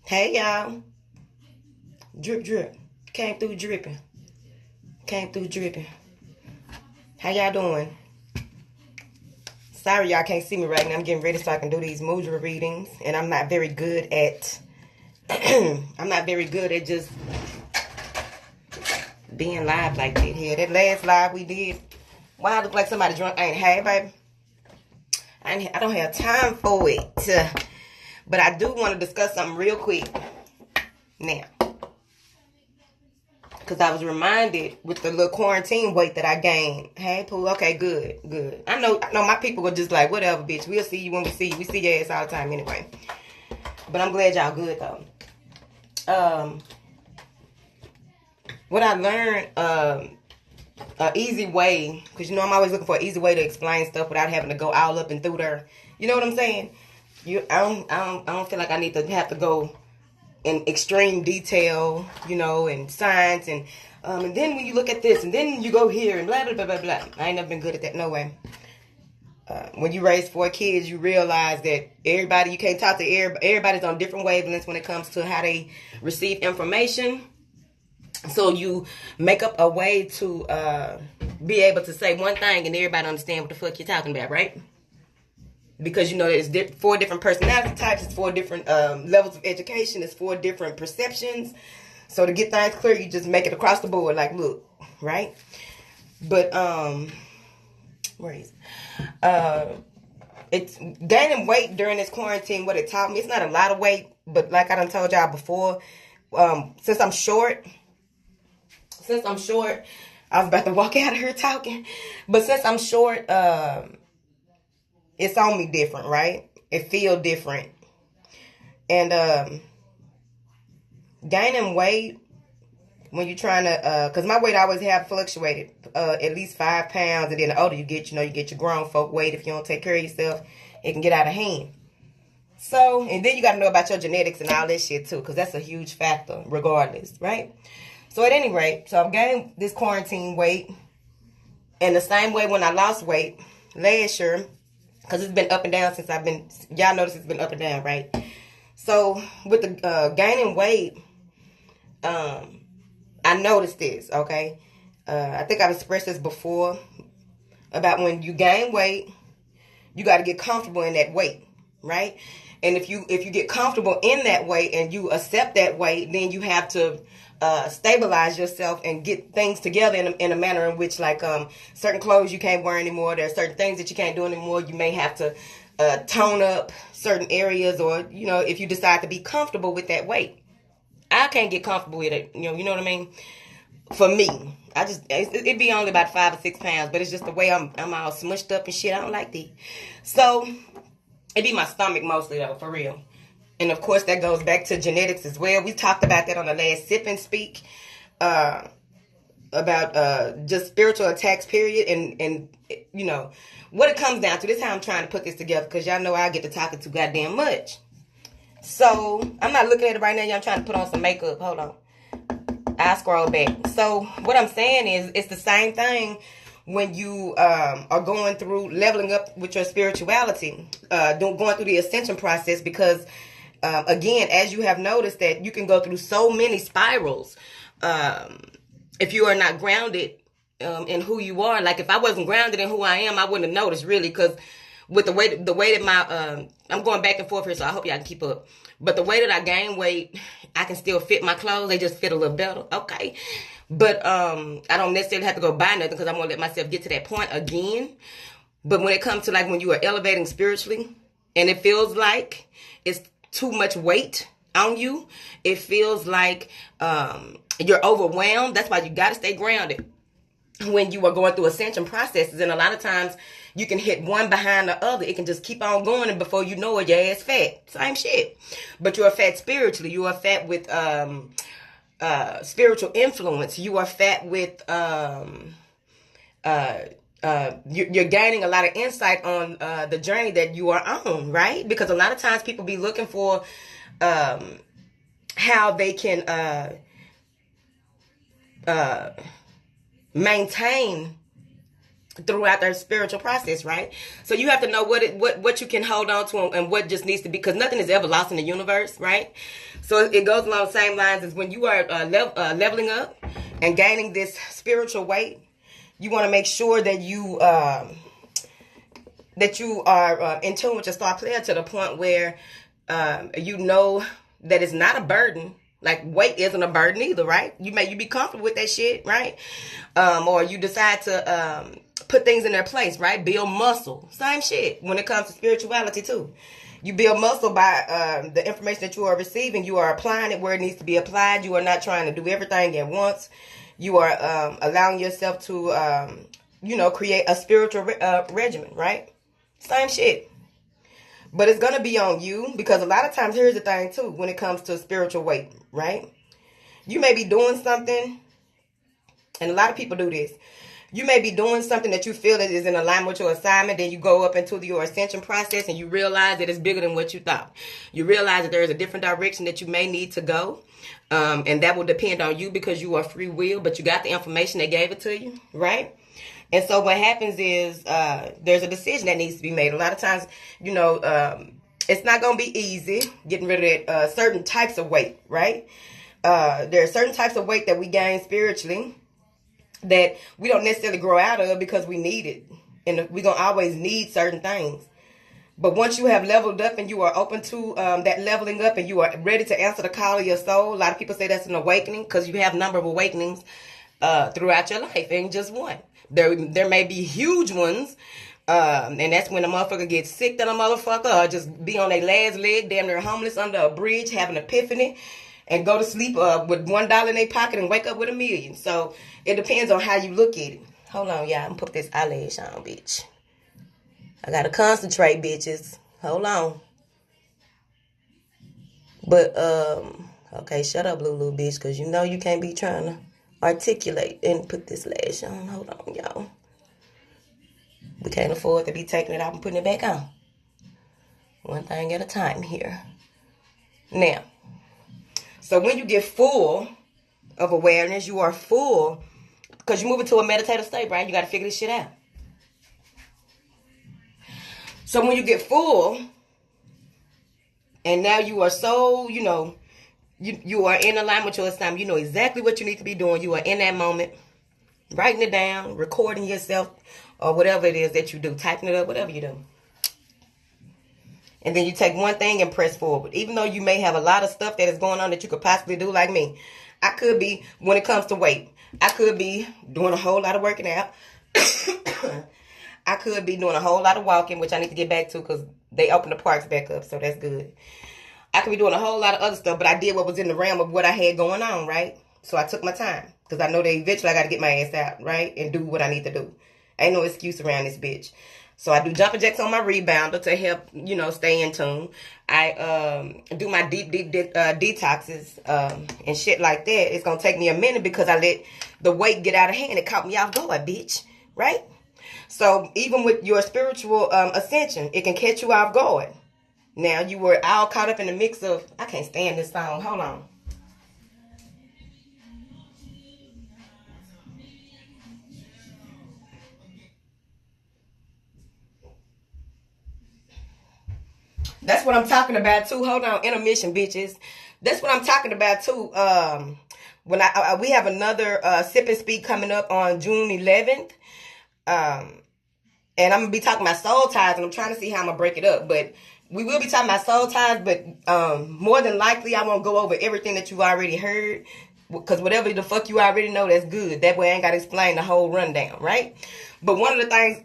Hey y'all. Drip drip. Came through dripping. Came through dripping. How y'all doing? Sorry y'all can't see me right now. I'm getting ready so I can do these Mudra readings. And I'm not very good at just being live like that here. That last live we did. Why I look like somebody drunk? I ain't had, baby. I don't have time for it. But I do want to discuss something real quick now. Because I was reminded with the little quarantine weight that I gained. Hey, Pooh. Okay, good. I know my people were just like, whatever, bitch. We'll see you when we see you. We see your ass all the time anyway. But I'm glad y'all good, though. What I learned, an easy way, because, I'm always looking for an easy way to explain stuff without having to go all up and through there. You know what I'm saying? I don't feel like I need to have to go in extreme detail, and science, and then when you look at this, and then you go here, and blah, blah, blah, blah, blah. I ain't never been good at that, no way. When you raise 4 kids, you realize that you can't talk to everybody's on different wavelengths when it comes to how they receive information. So you make up a way to be able to say one thing and everybody understand what the fuck you're talking about, right? Because there's 4 different personality types, it's 4 different levels of education, it's 4 different perceptions. So to get things clear, you just make it across the board, like, look, right? But where is it? It's gaining weight during this quarantine. What it taught me, it's not a lot of weight, but like I done told y'all before, since I'm short, I was about to walk out of here talking, but since I'm short, it's on me different, right? It feels different. And gaining weight, when you're trying to, because my weight always have fluctuated, at least 5 pounds, and then the older you get, you get your grown folk weight. If you don't take care of yourself, it can get out of hand. So, and then you got to know about your genetics and all that shit too, because that's a huge factor regardless, right? So at any rate, so I've gained this quarantine weight, and the same way when I lost weight last year, because it's been up and down since y'all notice it's been up and down, right? So with the gaining weight, I noticed this, okay? I think I've expressed this before about when you gain weight, you got to get comfortable in that weight, right? And if you get comfortable in that weight and you accept that weight, then you have to stabilize yourself and get things together in a manner in which, like, certain clothes you can't wear anymore. There are certain things that you can't do anymore. You may have to tone up certain areas, or, if you decide to be comfortable with that weight. I can't get comfortable with it. You know what I mean? For me, it'd be only about 5 or 6 pounds, but it's just the way I'm all smushed up and shit. I don't like that. So it'd be my stomach mostly, though, for real. And of course, that goes back to genetics as well. We talked about that on the last Sip and Speak, about just spiritual attacks, period. And what it comes down to. This is how I'm trying to put this together, because y'all know I get to talking too goddamn much. So I'm not looking at it right now. Y'all trying to put on some makeup. Hold on. I'll scroll back. So what I'm saying is, it's the same thing when you are going through leveling up with your spirituality, going through the ascension process, because again, as you have noticed, that you can go through so many spirals if you are not grounded in who you are. Like, if I wasn't grounded in who I am, I wouldn't have noticed, really, because with the way that my I'm going back and forth here, so I hope y'all can keep up. But the way that I gain weight, I can still fit my clothes. They just fit a little better, okay? But I don't necessarily have to go buy nothing, because I'm gonna let myself get to that point again. But when it comes to, like, when you are elevating spiritually, and it feels like it's too much weight on you, it feels like you're overwhelmed. That's why you got to stay grounded when you are going through ascension processes. And a lot of times you can hit one behind the other. It can just keep on going, and before you know it, your ass fat. Same shit. But you are fat spiritually. You are fat with spiritual influence. You are fat with you're gaining a lot of insight on the journey that you are on, right? Because a lot of times people be looking for how they can maintain throughout their spiritual process, right? So you have to know what you can hold on to and what just needs to be, because nothing is ever lost in the universe, right? So it goes along the same lines as when you are leveling up and gaining this spiritual weight. You want to make sure that you are in tune with your star player to the point where you know that it's not a burden. Like weight isn't a burden either, right? You be comfortable with that shit, right? Or you decide to put things in their place, right? Build muscle. Same shit when it comes to spirituality too. You build muscle by the information that you are receiving. You are applying it where it needs to be applied. You are not trying to do everything at once. You are allowing yourself to, create a spiritual regimen, right? Same shit. But it's going to be on you, because a lot of times, here's the thing too, when it comes to spiritual weight, right? You may be doing something, and a lot of people do this. You may be doing something that you feel that is in alignment with your assignment. Then you go up into your ascension process and you realize that it's bigger than what you thought. You realize that there is a different direction that you may need to go. And that will depend on you, because you are free will, but you got the information, they gave it to you, right? And so what happens is there's a decision that needs to be made. A lot of times, it's not going to be easy getting rid of certain types of weight, right? There are certain types of weight that we gain spiritually that we don't necessarily grow out of because we need it. And we're going to always need certain things. But once you have leveled up and you are open to that leveling up and you are ready to answer the call of your soul, a lot of people say that's an awakening, because you have a number of awakenings throughout your life, and just one. There may be huge ones, and that's when a motherfucker gets sick than a motherfucker, or just be on their last leg, damn near homeless under a bridge, have an epiphany, and go to sleep with $1 in their pocket and wake up with $1 million. So it depends on how you look at it. Hold on, y'all. I'm gonna put this eyelash on, bitch. I gotta concentrate, bitches. Hold on. But okay, shut up, Lulu, bitch, because you know you can't be trying to articulate and put this lash on. Hold on, y'all. We can't afford to be taking it off and putting it back on. One thing at a time here. Now, so when you get full of awareness, you are full, because you move into a meditative state, right? You got to figure this shit out. So when you get full, and now you are so, you are in alignment with your assignment. You know exactly what you need to be doing. You are in that moment, writing it down, recording yourself, or whatever it is that you do, typing it up, whatever you do. And then you take one thing and press forward. Even though you may have a lot of stuff that is going on that you could possibly do, like me. I could be, when it comes to weight, I could be doing a whole lot of working out. I could be doing a whole lot of walking, which I need to get back to because they opened the parks back up, so that's good. I could be doing a whole lot of other stuff, but I did what was in the realm of what I had going on, right? So I took my time, because I know that eventually I got to get my ass out, right? And do what I need to do. Ain't no excuse around this bitch. So I do jumping jacks on my rebounder to help, stay in tune. I do my deep detoxes and shit like that. It's going to take me a minute because I let the weight get out of hand. It caught me off guard, bitch. Right? So even with your spiritual ascension, it can catch you off guard. Now, you were all caught up in the mix of, I can't stand this song. Hold on. That's what I'm talking about too. Hold on, intermission, bitches. That's what I'm talking about too. When we have another sip and speak coming up on June 11th, and I'm gonna be talking about soul ties, and I'm trying to see how I'm gonna break it up. But we will be talking about soul ties, but more than likely, I won't go over everything that you've already heard, because whatever the fuck you already know, that's good. That way, I ain't gotta explain the whole rundown, right? But one of the things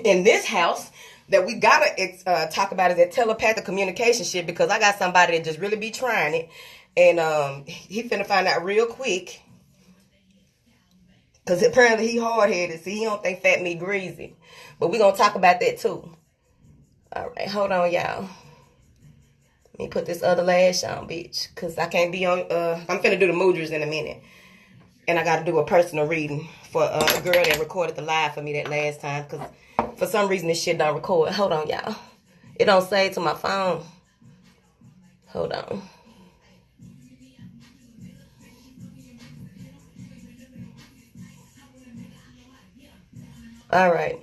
in this house that we gotta talk about is that telepathic communication shit, because I got somebody that just really be trying it, and he finna find out real quick, because apparently he hard-headed, so he don't think fat meat greasy. But we gonna talk about that too. Alright, hold on, y'all. Let me put this other lash on, bitch, because I can't be on, I'm finna do the Mudras in a minute, and I gotta do a personal reading for a girl that recorded the live for me that last time, because for some reason, this shit don't record. Hold on, y'all. It don't save to my phone. Hold on. All right.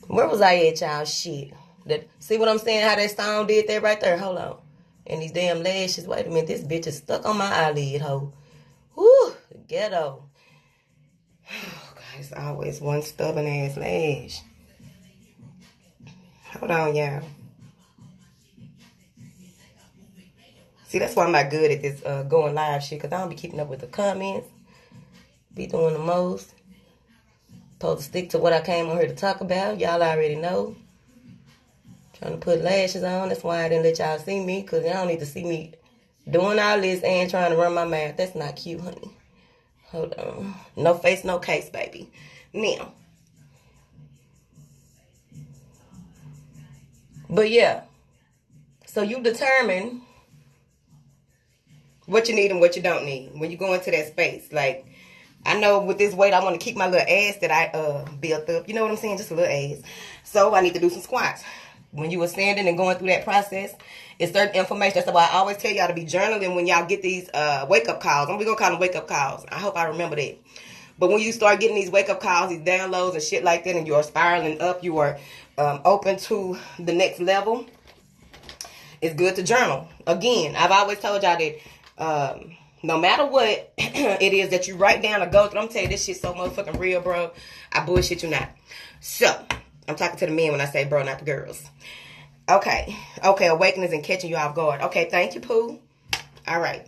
Where was I at, y'all? Shit. See what I'm saying? How that song did that right there? Hold on. And these damn lashes. Wait a minute. This bitch is stuck on my eyelid, ho. Whew. Ghetto. Oh, God. It's always one stubborn ass lash. Hold on, y'all. See, that's why I'm not good at this going live shit. Because I don't be keeping up with the comments. Be doing the most. Supposed to stick to what I came on here to talk about. Y'all already know. Trying to put lashes on. That's why I didn't let y'all see me. Because y'all don't need to see me doing all this and trying to run my mouth. That's not cute, honey. Hold on. No face, no case, baby. Now. But yeah. So you determine what you need and what you don't need when you go into that space. Like, I know with this weight, I want to keep my little ass that I built up. You know what I'm saying? Just a little ass. So I need to do some squats. When you were standing and going through that process, it's certain information. That's why I always tell y'all to be journaling when y'all get these wake-up calls. We're going to call them wake-up calls. I hope I remember that. But when you start getting these wake-up calls, these downloads and shit like that, and you are spiraling up, you are open to the next level, it's good to journal. Again, I've always told y'all that no matter what it is that you write down or go through, I'm telling you, this shit's so motherfucking real, bro. I bullshit you not. So, I'm talking to the men when I say bro, not the girls. Okay, awakenings and catching you off guard. Okay, thank you, Pooh. All right.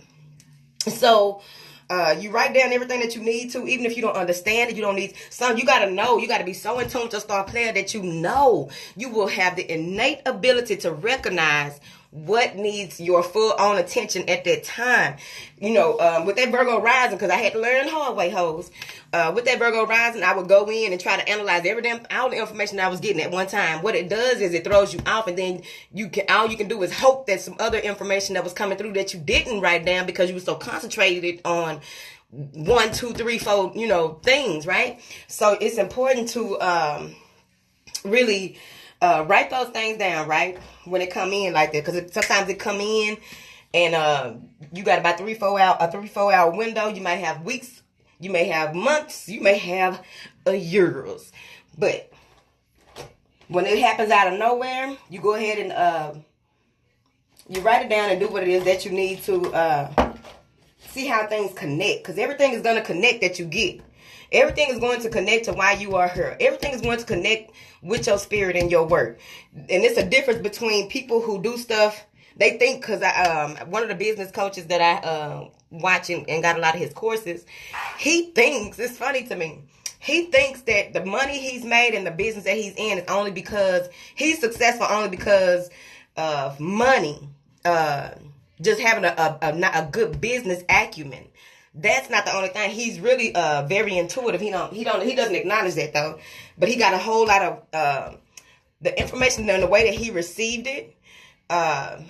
So, you write down everything that you need to, even if you don't understand it, you don't need some. You gotta know. You gotta be so in tune with your star player that you know you will have the innate ability to recognize what needs your full on attention at that time. You know, with that Virgo rising, because I had to learn the hard way, hoes. With that Virgo rising, I would go in and try to analyze all the information I was getting at one time. What it does is it throws you off, and then all you can do is hope that some other information that was coming through that you didn't write down because you were so concentrated on 1, 2, 3, 4, things, right? So it's important to really write those things down, right? When it come in like that, because sometimes it come in and you got about 3-4 hour window. You might have weeks, you may have months, you may have years. But when it happens out of nowhere, you go ahead and you write it down and do what it is that you need to see how things connect, because everything is going to connect that you get. Everything is going to connect to why you are here. Everything is going to connect with your spirit and your work. And it's a difference between people who do stuff. They think, because one of the business coaches that I watch and got a lot of his courses, he thinks, it's funny to me, he thinks that the money he's made in the business that he's in is only because he's successful, only because of money, just having a good business acumen. That's not the only thing. He's really very intuitive. He doesn't acknowledge that though. But he got a whole lot of the information and the way that he received it.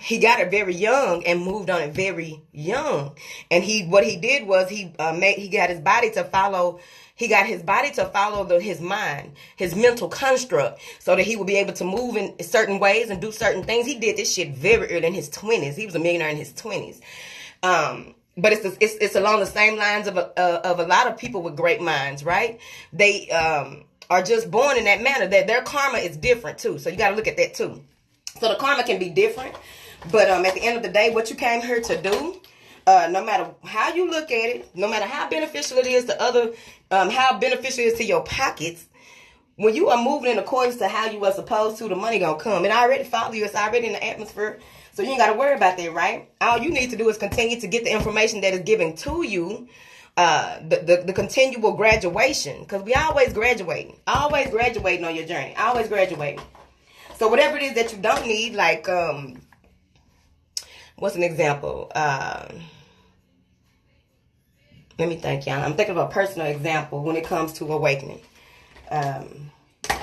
He got it very young and moved on it very young. And what he did was he got his body to follow. He got his body to follow his mind, his mental construct, so that he would be able to move in certain ways and do certain things. He did this shit very early in his 20s. He was a millionaire in his 20s. But it's along the same lines of a lot of people with great minds, right? They are just born in that manner. That their karma is different too. So you got to look at that too. So the karma can be different, but at the end of the day, what you came here to do, no matter how you look at it, no matter how beneficial it is to other, how beneficial it is to your pockets, when you are moving in accordance to how you were supposed to, the money gonna come. It already follow you. It's already in the atmosphere. So you ain't got to worry about that, right? All you need to do is continue to get the information that is given to you, the continual graduation, because we always graduating on your journey, always graduating. So whatever it is that you don't need, like, what's an example? Let me think, y'all. I'm thinking of a personal example when it comes to awakening.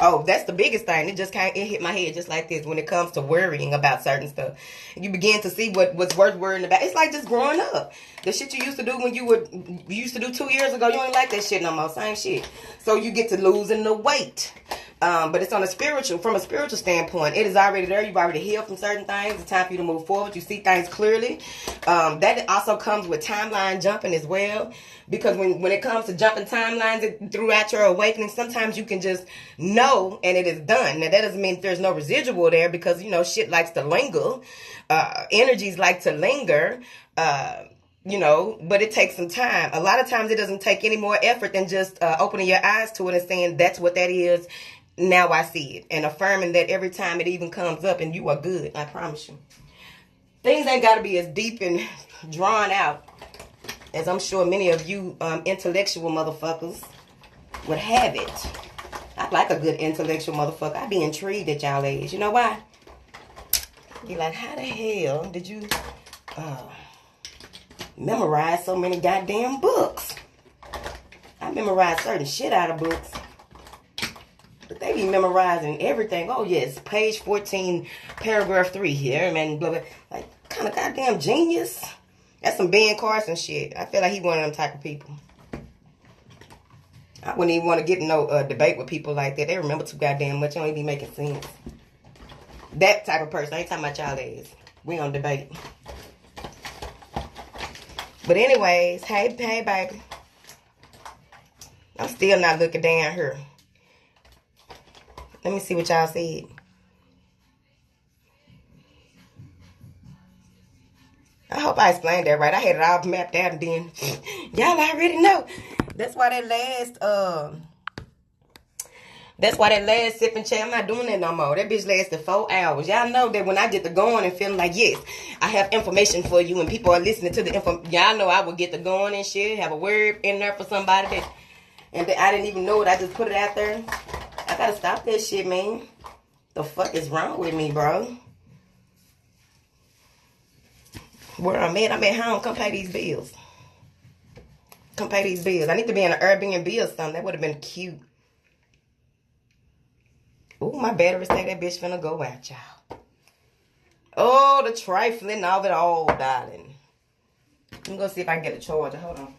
Oh, that's the biggest thing. It hit my head just like this when it comes to worrying about certain stuff. You begin to see what's worth worrying about. It's like just growing up. The shit you used to do when you used to do 2 years ago, you ain't like that shit no more. Same shit. So you get to losing the weight. But it's on a spiritual, from a spiritual standpoint. It is already there. You've already healed from certain things. It's time for you to move forward. You see things clearly. That also comes with timeline jumping as well. Because when it comes to jumping timelines throughout your awakening, sometimes you can just know and it is done. Now, that doesn't mean there's no residual there because, you know, shit likes to linger. Energies like to linger. You know, but it takes some time. A lot of times it doesn't take any more effort than just opening your eyes to it and saying that's what that is. Now I see it. And affirming that every time it even comes up, and you are good. I promise you. Things ain't got to be as deep and drawn out as I'm sure many of you intellectual motherfuckers would have it. I like a good intellectual motherfucker. I be intrigued at y'all age. You know why? Be like, how the hell did you memorize so many goddamn books? I memorize certain shit out of books. But they be memorizing everything. Oh, yes, page 14, paragraph 3 here. Man, blah, blah. Like, kind of goddamn genius. That's some Ben Carson shit. I feel like he one of them type of people. I wouldn't even want to get in no debate with people like that. They remember too goddamn much. It don't even be making sense. That type of person. I ain't talking about y'all ass. We on debate. But anyways, hey, baby. I'm still not looking down here. Let me see what y'all said. I hope I explained that right. I had it all mapped out and then y'all already know. That's why that last sip and chat, I'm not doing that no more. That bitch lasted 4 hours. Y'all know that when I get to going and feeling like, yes, I have information for you and people are listening to the info. Y'all know I will get to going and shit, have a word in there for somebody that, and I didn't even know it. I just put it out there. I gotta stop that shit, man. The fuck is wrong with me, bro? Where I'm at home. Come pay these bills. Come pay these bills. I need to be in an Airbnb or something. That would have been cute. Ooh, my battery say that bitch finna go out, y'all. Oh, the trifling of it all, darling. Let me go see if I can get a charger. Hold on.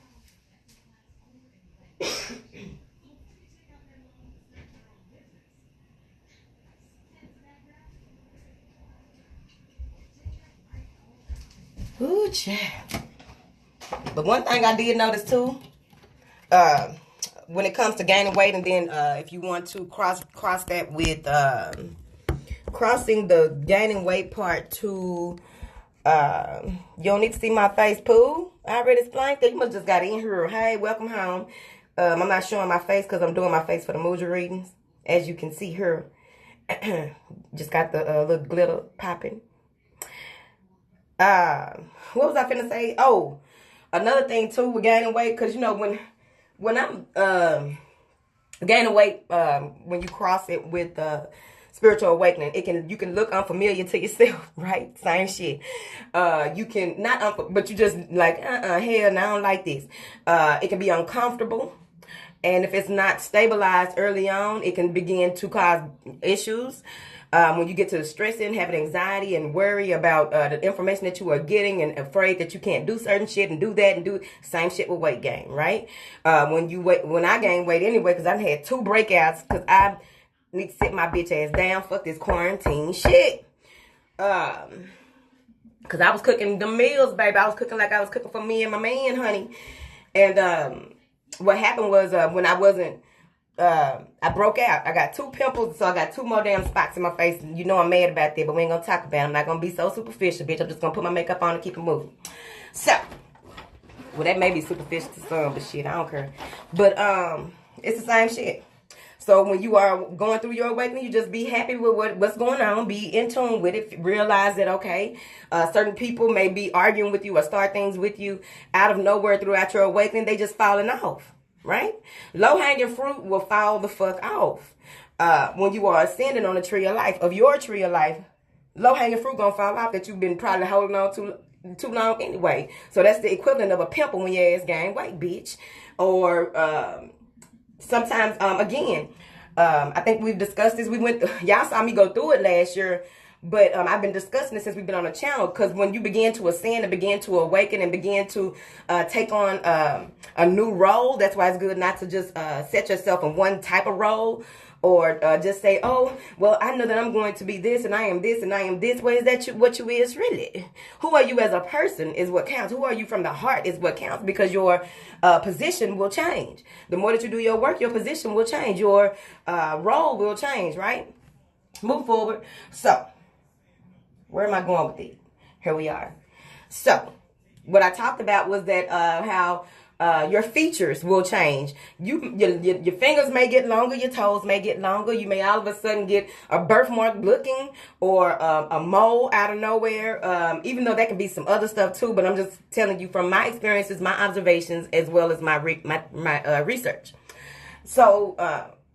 Ooh, child. But one thing I did notice too, when it comes to gaining weight, and then if you want to cross that with crossing the gaining weight part to, you don't need to see my face, Pooh. I already explained that. You must just got in here. Hey, welcome home. I'm not showing my face because I'm doing my face for the Mudra readings. As you can see here, just got the little glitter popping. What was I finna say? Oh, another thing too with gaining weight, because you know when I'm gaining weight, when you cross it with spiritual awakening, you can look unfamiliar to yourself, right? Same shit. You can not, but you just like hell, no, I don't like this. It can be uncomfortable. And if it's not stabilized early on, it can begin to cause issues. When you get to the stressing, having anxiety and worry about the information that you are getting and afraid that you can't do certain shit and do that and do same shit with weight gain, right? When I gain weight anyway, because I had 2 breakouts because I need to sit my bitch ass down. Fuck this quarantine shit. Because I was cooking the meals, baby. I was cooking like I was cooking for me and my man, honey. And what happened was when I wasn't, I broke out. I got 2 pimples, so I got 2 more damn spots in my face. And you know I'm mad about that, but we ain't gonna talk about it. I'm not gonna be so superficial, bitch. I'm just gonna put my makeup on and keep it moving. So, well, that may be superficial to some, but shit, I don't care. But it's the same shit. So when you are going through your awakening, you just be happy with what's going on. Be in tune with it. Realize that, okay, certain people may be arguing with you or start things with you out of nowhere throughout your awakening. They just falling off, right? Low-hanging fruit will fall the fuck off. When you are ascending on the tree of life, of your tree of life, low-hanging fruit gonna fall off that you've been probably holding on to too long anyway. So that's the equivalent of a pimple when your ass gain weight, bitch. Or sometimes, again, I think we've discussed this. Y'all saw me go through it last year, but I've been discussing it since we've been on the channel. Because when you begin to ascend and begin to awaken and begin to take on a new role, that's why it's good not to just set yourself in one type of role or just say, oh, well, I know that I'm going to be this and I am this and I am this. Well, is that what you is really? Who are you as a person is what counts. Who are you from the heart is what counts, because your position will change. The more that you do your work, your position will change. Your role will change, right? Move forward. So, where am I going with it? Here we are. So, what I talked about was that how your features will change. Your fingers may get longer, your toes may get longer. You may all of a sudden get a birthmark looking, or a mole out of nowhere. Even though that can be some other stuff too, but I'm just telling you from my experiences, my observations, as well as my research. So,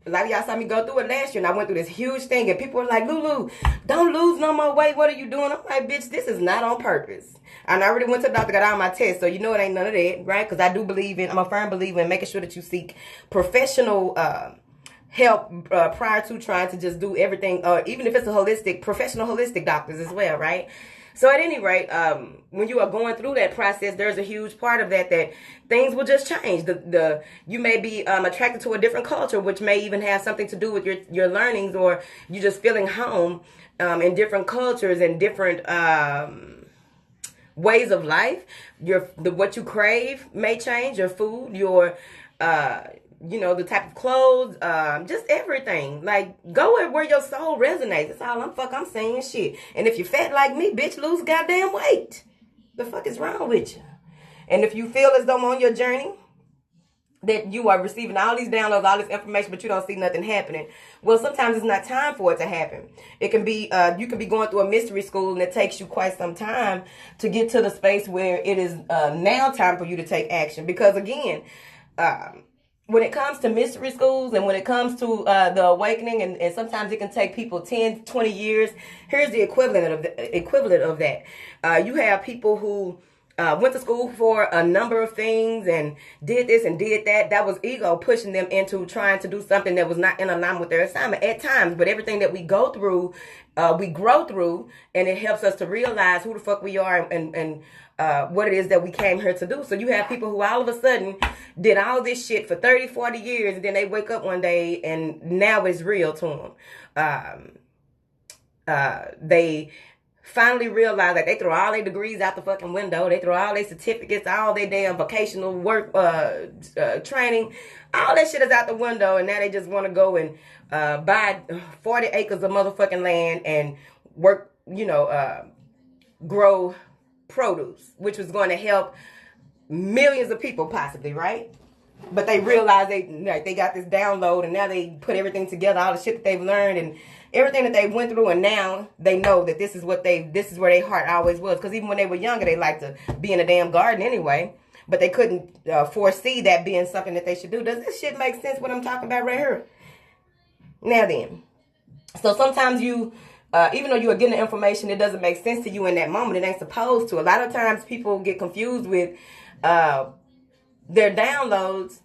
a lot of y'all saw me go through it last year, and I went through this huge thing, and people were like, Lulu, don't lose no more weight. What are you doing? I'm like, bitch, this is not on purpose. And I already went to the doctor, got all my tests, so you know it ain't none of that, right? Because I do believe I'm a firm believer in making sure that you seek professional help prior to trying to just do everything, even if it's professional holistic doctors as well, right? So at any rate, when you are going through that process, there's a huge part of that things will just change. You may be attracted to a different culture, which may even have something to do with your learnings, or you just feeling home in different cultures and different ways of life. What you crave may change. Your food, your the type of clothes, just everything. Like, go where your soul resonates. That's all I'm saying, shit. And if you're fat like me, bitch, lose goddamn weight. The fuck is wrong with you? And if you feel as though on your journey that you are receiving all these downloads, all this information, but you don't see nothing happening, well, sometimes it's not time for it to happen. It can be, you can be going through a mystery school, and it takes you quite some time to get to the space where it is now time for you to take action. Because again, when it comes to mystery schools, and when it comes to the awakening, and sometimes it can take people 10, 20 years, here's the equivalent of that. You have people who went to school for a number of things and did this and did that. That was ego pushing them into trying to do something that was not in alignment with their assignment at times. But everything that we go through, we grow through, and it helps us to realize who the fuck we are and what it is that we came here to do. So you have people who all of a sudden did all this shit for 30, 40 years, and then they wake up one day and now it's real to them. They finally realize that they throw all their degrees out the fucking window. They throw all their certificates, all their damn vocational work, training. All that shit is out the window, and now they just want to go and buy 40 acres of motherfucking land and work, grow produce, which was going to help millions of people possibly, right? But they realize they got this download, and now they put everything together, all the shit that they've learned and everything that they went through, and now they know that this is where their heart always was. Because even when they were younger, they liked to be in a damn garden anyway, but they couldn't foresee that being something that they should do. Does this shit make sense, what I'm talking about right here? Now then, so sometimes you, even though you are getting the information, it doesn't make sense to you in that moment. It ain't supposed to. A lot of times people get confused with their downloads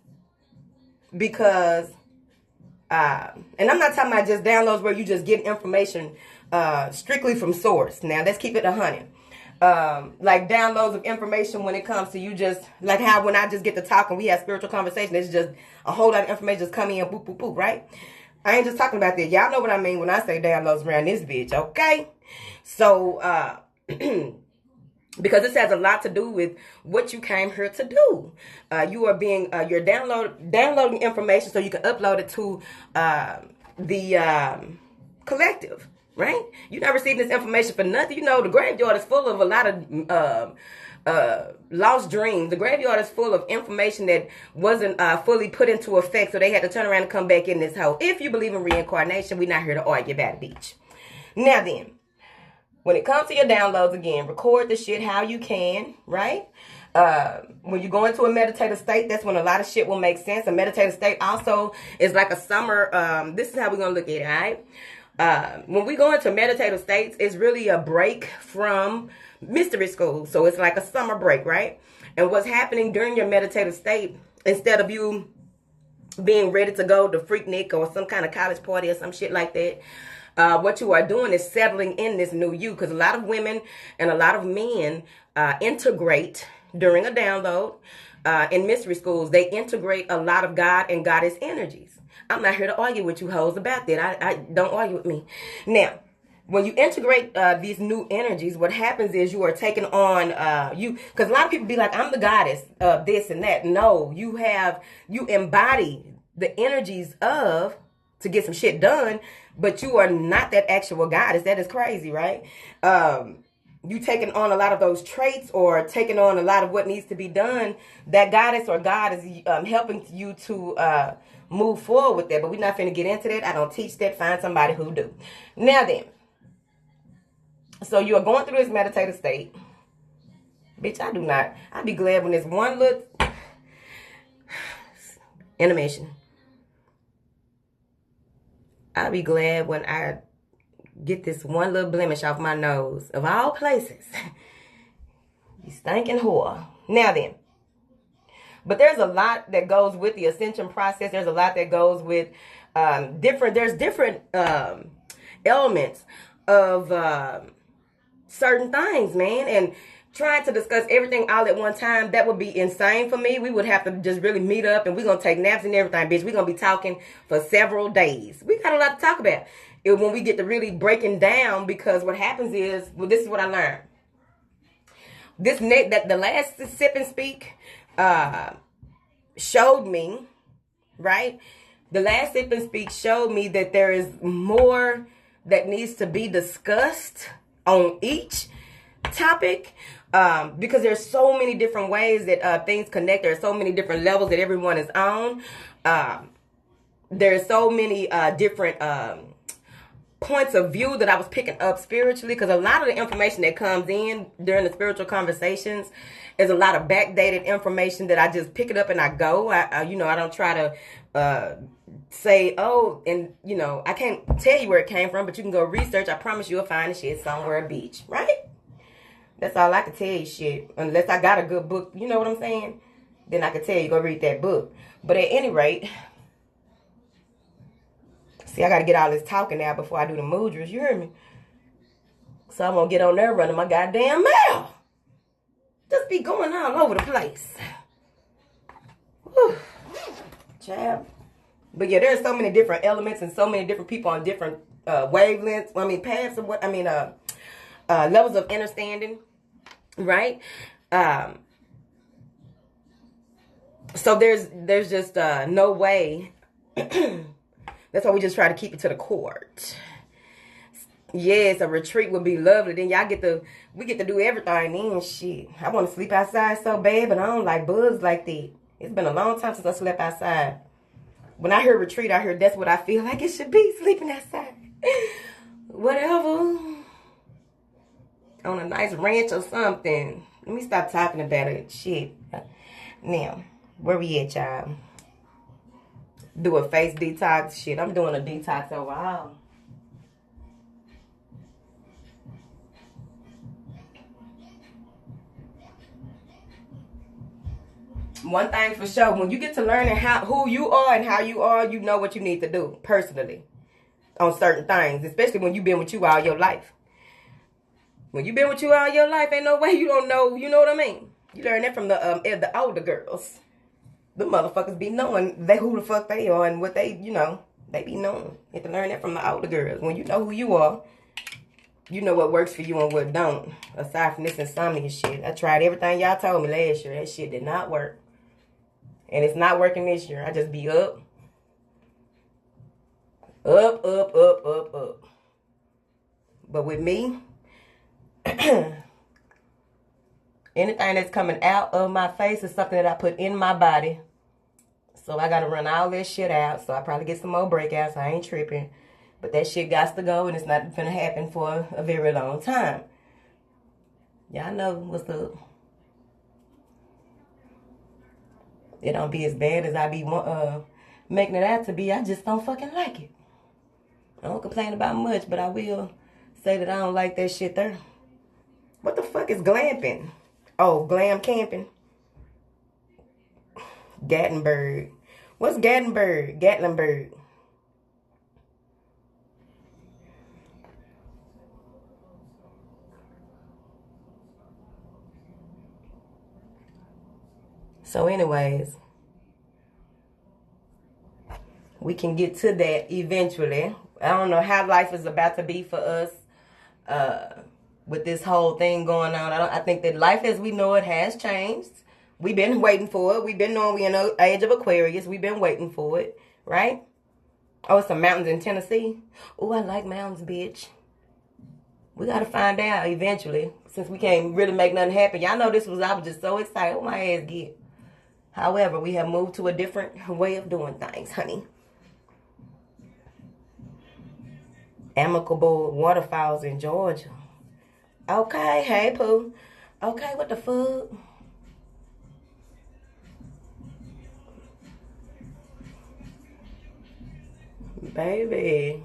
because, and I'm not talking about just downloads where you just get information strictly from source. Now, let's keep it 100. Like downloads of information when it comes to you just, like how when I just get to talk and we have spiritual conversation, it's just a whole lot of information just coming in, boop, boop, boop, right? I ain't just talking about that. Y'all know what I mean when I say downloads around this bitch, okay? So, because this has a lot to do with what you came here to do. You are being, you're downloading information so you can upload it to the collective, right? You're not receiving this information for nothing. You know, the graveyard is full of a lot of lost dreams. The graveyard is full of information that wasn't fully put into effect, so they had to turn around and come back in this hole. If you believe in reincarnation, we're not here to argue about the beach. Now then, when it comes to your downloads, again, record the shit how you can, right? When you go into a meditative state, that's when a lot of shit will make sense. A meditative state also is like a summer, this is how we're going to look at it, all right? When we go into meditative states, it's really a break from mystery school. So it's like a summer break, right? And what's happening during your meditative state, instead of you being ready to go to Freaknik or some kind of college party or some shit like that, what you are doing is settling in this new you. Because a lot of women and a lot of men integrate during a download in mystery schools. They integrate a lot of God and goddess energies. I'm not here to argue with you hoes about that. I don't argue with me. Now, when you integrate these new energies, what happens is you are taking on because a lot of people be like, I'm the goddess of this and that. No, you embody the energies of to get some shit done, but you are not that actual goddess. That is crazy, right? You taking on a lot of those traits or taking on a lot of what needs to be done. That goddess or God is helping you to move forward with that. But we're not finna get into that. I don't teach that. Find somebody who do. Now then. So you are going through this meditative state. Bitch, I do not. I'd be glad when there's one little intermission. I'll be glad when I get this one little blemish off my nose. Of all places. You stinking whore. Now then. But there's a lot that goes with the ascension process. There's a lot that goes with different elements of certain things, man. And trying to discuss everything all at one time, that would be insane for me. We would have to just really meet up and we're going to take naps and everything, bitch. We're going to be talking for several days. We got a lot to talk about when we get to really breaking down, because what happens is, well, this is what I learned. The last sip and speak showed me, right? The last sip and speak showed me that there is more that needs to be discussed on each topic, because there's so many different ways that things connect. There are so many different levels that everyone is on. There's so many different points of view that I was picking up spiritually, because a lot of the information that comes in during the spiritual conversations is a lot of backdated information that I just pick it up and I go. I don't try to say, oh, and I can't tell you where it came from, but you can go research. I promise you'll find the shit somewhere at beach, right? That's all I can tell you, shit. Unless I got a good book, you know what I'm saying? Then I can tell you, go read that book. But at any rate, see, I got to get all this talking now before I do the mudras, you hear me? So I'm going to get on there running my goddamn mouth. Just be going all over the place. Whew. Child. But yeah, there's so many different elements and so many different people on different wavelengths. Paths of levels of understanding, right? So there's just no way. That's why we just try to keep it to the court. Yes, a retreat would be lovely. Then we get to do everything then, shit. I want to sleep outside so bad, but I don't like bugs like that. It's been a long time since I slept outside. When I hear retreat, I hear that's what I feel like it should be, sleeping outside. Whatever. On a nice ranch or something. Let me stop talking about it. Shit. Now, where we at, y'all? Do a face detox. Shit, I'm doing a detox overall. One thing for sure, when you get to learning who you are and how you are, you know what you need to do personally on certain things, especially when you've been with you all your life. When you've been with you all your life, ain't no way you don't know, you know what I mean? You learn that from the older girls. The motherfuckers be knowing who the fuck they are and what they be knowing. You have to learn that from the older girls. When you know who you are, you know what works for you and what don't. Aside from this insomnia shit. I tried everything y'all told me last year. That shit did not work. And it's not working this year. I just be up. Up, up, up, up, up. But with me, anything that's coming out of my face is something that I put in my body. So I got to run all this shit out. So I probably get some more breakouts. I ain't tripping. But that shit got to go, and it's not going to happen for a very long time. Y'all know what's up. It don't be as bad as I be making it out to be. I just don't fucking like it. I don't complain about much, but I will say that I don't like that shit there. What the fuck is glamping? Oh, glam camping. Gatlinburg. What's Gatlinburg? Gatlinburg. So anyways, we can get to that eventually. I don't know how life is about to be for us with this whole thing going on. I think that life as we know it has changed. We've been waiting for it. We've been knowing we're in the age of Aquarius. We've been waiting for it, right? Oh, some mountains in Tennessee. Oh, I like mountains, bitch. We got to find out eventually, since we can't really make nothing happen. Y'all know I was just so excited. Oh, my ass get. However, we have moved to a different way of doing things, honey. Amicable waterfalls in Georgia. Okay, hey, Pooh. Okay, what the fuck? Baby.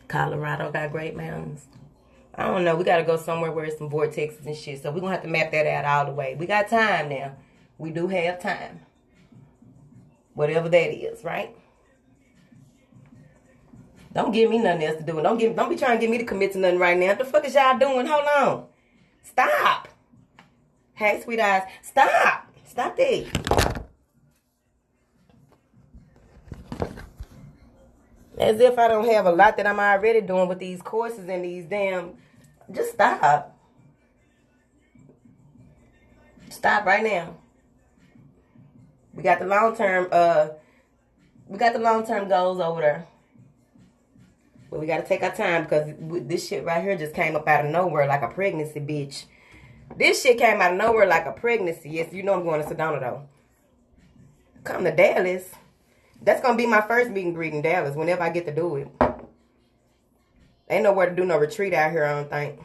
Colorado got great mountains. I don't know. We got to go somewhere where it's some vortexes and shit. So we're going to have to map that out all the way. We got time now. We do have time. Whatever that is, right? Don't give me nothing else to do. Don't be trying to get me to commit to nothing right now. What the fuck is y'all doing? Hold on. Stop. Hey, sweet eyes. Stop. Stop that. As if I don't have a lot that I'm already doing with these courses and these damn... Just stop. Stop right now. We got the long-term, goals over there. But we got to take our time because this shit right here just came up out of nowhere like a pregnancy, bitch. This shit came out of nowhere like a pregnancy. Yes, you know I'm going to Sedona, though. Come to Dallas. That's going to be my first meet and greet in Dallas whenever I get to do it. Ain't nowhere to do no retreat out here, I don't think.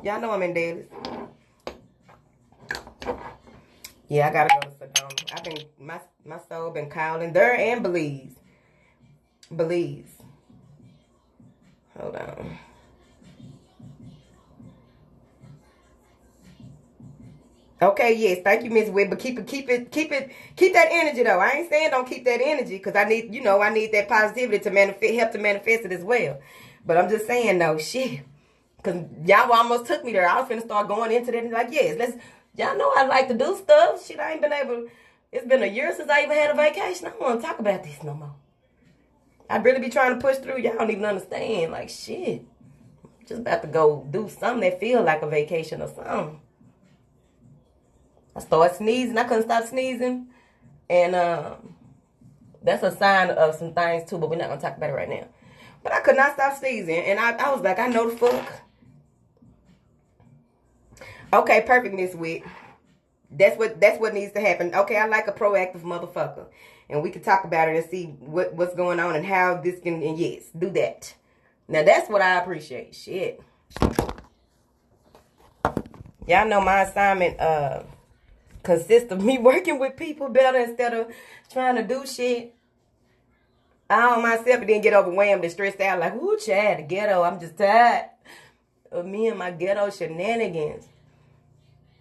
Y'all know I'm in Dallas. Yeah, I got to go to Sedona. I've been, my soul been calling there and Belize. Belize. Hold on. Okay, yes, thank you, Miss Witt. But keep that energy though. I ain't saying don't keep that energy because I need that positivity to help to manifest it as well. But I'm just saying though, shit, because y'all almost took me there. I was finna start going into that and like, yes, y'all know I like to do stuff. Shit, I ain't been able. It's been a year since I even had a vacation. I don't want to talk about this no more. I'd really be trying to push through. Y'all don't even understand. Like shit, I'm just about to go do something that feel like a vacation or something. I started sneezing. I couldn't stop sneezing. And that's a sign of some things too, but we're not going to talk about it right now. But I could not stop sneezing. And I was like, I know the fuck. Okay, perfect, Miss Witt. That's what needs to happen. Okay, I like a proactive motherfucker. And we can talk about it and see what's going on and how this can, and yes, do that. Now, that's what I appreciate. Shit. Y'all know my assignment, consists of me working with people better instead of trying to do shit. I on myself didn't get overwhelmed and stressed out like, ooh, Chad, the ghetto. I'm just tired of me and my ghetto shenanigans.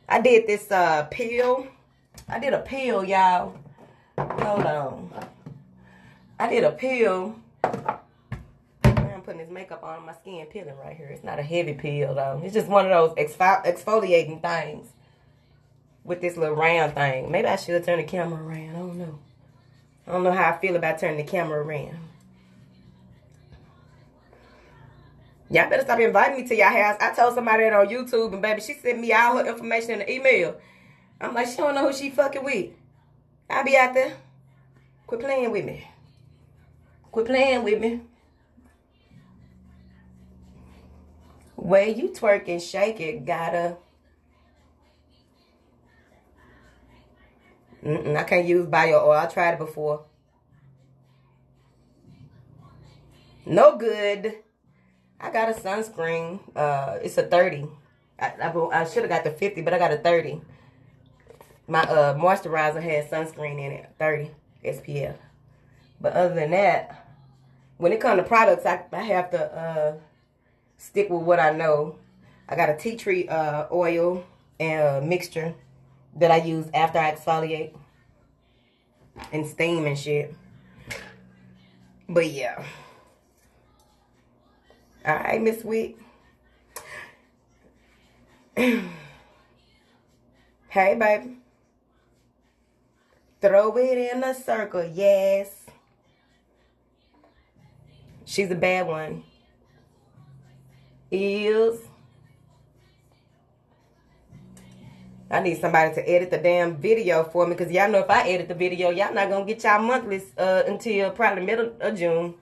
I did this peel. I did a peel, y'all. Hold on. I did a peel. I'm putting this makeup on my skin peeling right here. It's not a heavy peel, though. It's just one of those exfoliating things. With this little round thing. Maybe I should turn the camera around. I don't know. I don't know how I feel about turning the camera around. Y'all better stop inviting me to y'all house. I told somebody that on YouTube, and baby, she sent me all her information in the email. I'm like, she don't know who she fucking with. I'll be out there. Quit playing with me. Quit playing with me. Way you twerk and shake it, gotta... I can't use bio oil. I tried it before. No good. I got a sunscreen. It's a 30. I should have got the 50, but I got a 30. My moisturizer has sunscreen in it. 30 SPF. But other than that, when it comes to products, I have to stick with what I know. I got a tea tree oil and mixture that I use after I exfoliate and steam and shit. But yeah. Alright, Miss Witt. Hey, baby. Throw it in a circle, yes. She's a bad one. Is. I need somebody to edit the damn video for me, because y'all know if I edit the video, y'all not going to get y'all monthlies until probably middle of June.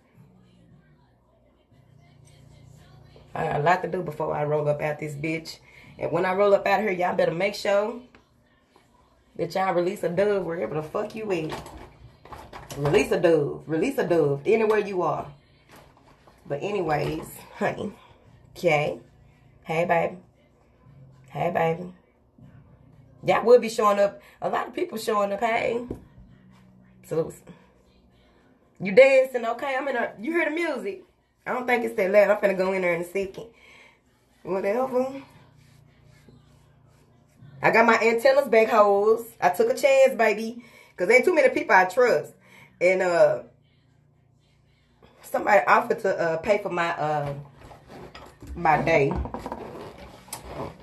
I got a lot to do before I roll up out this bitch. And when I roll up out here, y'all better make sure that y'all release a dove wherever the fuck you at. Release a dove. Release a dove anywhere you are. But anyways, honey. Okay. Hey, baby. Hey, baby. Y'all will be showing up. A lot of people showing up. Hey. So, you dancing? Okay, I'm in a... You hear the music? I don't think it's that loud. I'm finna go in there in a second. Whatever. I got my antennas back, hoes. I took a chance, baby. Because ain't too many people I trust. And, somebody offered to pay for my my day.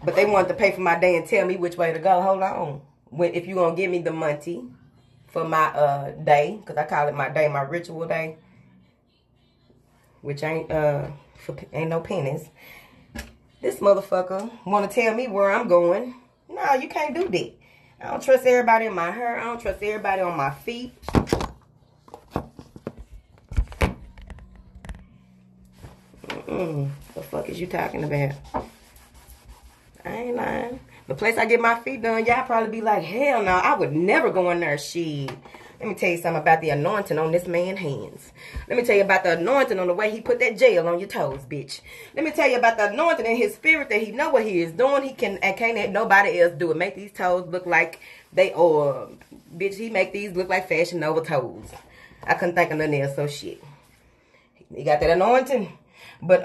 But they wanted to pay for my day and tell me which way to go. Hold on. If you gonna give me the money for my day, because I call it my day, my ritual day, which ain't ain't no pennies. This motherfucker wanna tell me where I'm going. No, you can't do that. I don't trust everybody in my hair. I don't trust everybody on my feet. The fuck is you talking about? I ain't lying. The place I get my feet done, y'all probably be like, hell no, I would never go in there. Shit. Let me tell you something about the anointing on this man's hands. Let me tell you about the anointing on the way he put that gel on your toes, bitch. Let me tell you about the anointing in his spirit that he know what he is doing. He can't let nobody else do it. Make these toes look like they are. Bitch, he make these look like Fashion Nova toes. I couldn't think of nothing else, so shit. He got that anointing. But,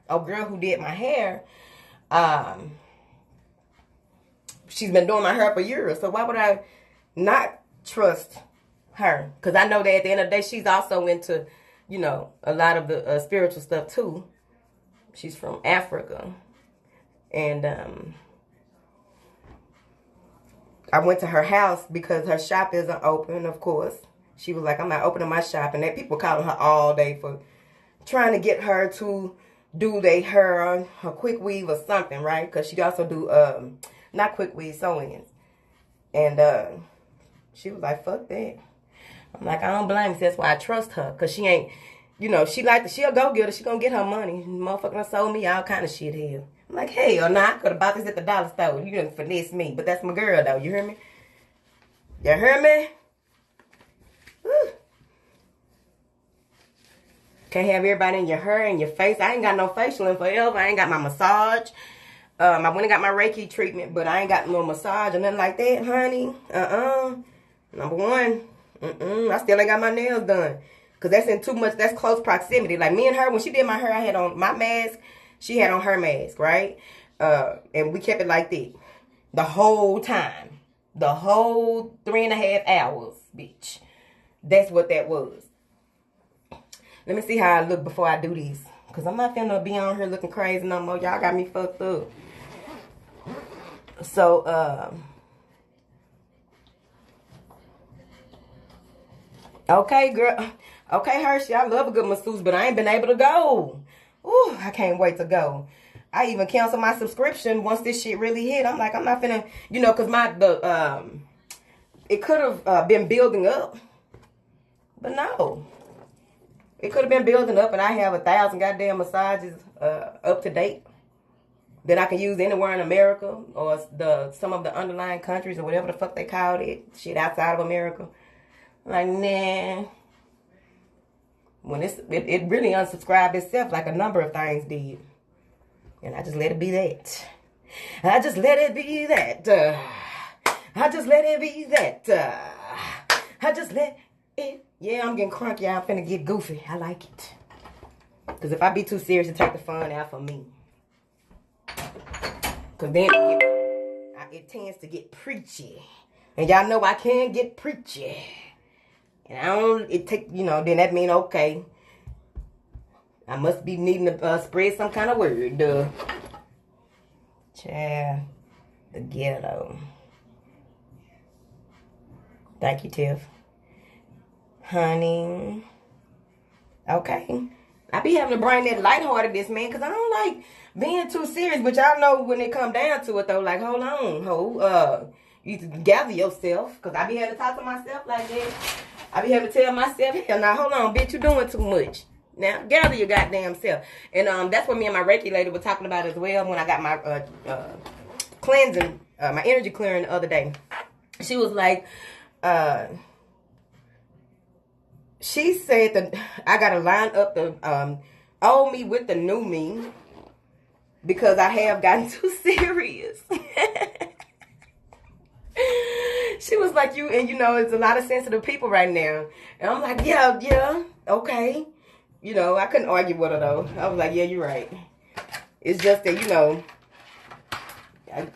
a girl who did my hair, she's been doing my hair for years. So why would I not trust her? Because I know that at the end of the day, she's also into, you know, a lot of the spiritual stuff too. She's from Africa. And I went to her house because her shop isn't open, of course. She was like, I'm not opening my shop. And that people calling her all day for trying to get her to do their hair, her quick weave or something, right? Because she also do, not quick weave, sew-ins. And she was like, fuck that. I'm like, I don't blame you. That's why I trust her. Because she ain't, you know, she'll go get her. She gonna get her money. Motherfucker done sold me all kind of shit here. I'm like, hell nah, I could have bought this at the dollar store. You done finesse me. But that's my girl, though. You hear me? You hear me? Woo. Can't have everybody in your hair and your face. I ain't got no facial in forever. I ain't got my massage. I went and got my Reiki treatment, but I ain't got no massage or nothing like that, honey. Number one. I still ain't got my nails done. Because that's in too much, that's close proximity. Like me and her, when she did my hair, I had on my mask. She had on her mask, right? And we kept it like that. The whole time. The whole 3.5 hours, bitch. That's what that was. Let me see how I look before I do these. Because I'm not finna be on here looking crazy no more. Y'all got me fucked up. So, okay, girl. Okay, Hershey, I love a good masseuse, but I ain't been able to go. Ooh, I can't wait to go. I even canceled my subscription once this shit really hit. I'm like, I'm not finna, you know, because it could have been building up. But no. It could have been building up, and I have 1,000 goddamn massages up to date that I can use anywhere in America or some of the underlying countries or whatever the fuck they called it. Shit outside of America. Like, nah. When it really unsubscribed itself like a number of things did. And I just let it be that. I just let it be that. I just let it be that. I just let it. Yeah, I'm getting crunk, y'all. I'm finna get goofy. I like it. Because if I be too serious, it take the fun out for me. Because then it tends to get preachy. And y'all know I can get preachy. And I don't, it take, you know, then that mean, okay, I must be needing to spread some kind of word. Child, the ghetto. Thank you, Tiff. Honey. Okay. I be having to bring that lightheartedness, man, because I don't like being too serious. But y'all know when it come down to it, though, like, hold on, ho. You need to gather yourself, because I be having to talk to myself like that. I be having to tell myself, hell, now, hold on, bitch, you doing too much. Now, gather your goddamn self. And that's what me and my Reiki lady were talking about as well when I got my cleansing, my energy clearing the other day. She was like, she said that I got to line up the old me with the new me because I have gotten too serious. She was like, it's a lot of sensitive people right now. And I'm like, yeah, okay. I couldn't argue with her, though. I was like, yeah, you're right. It's just that,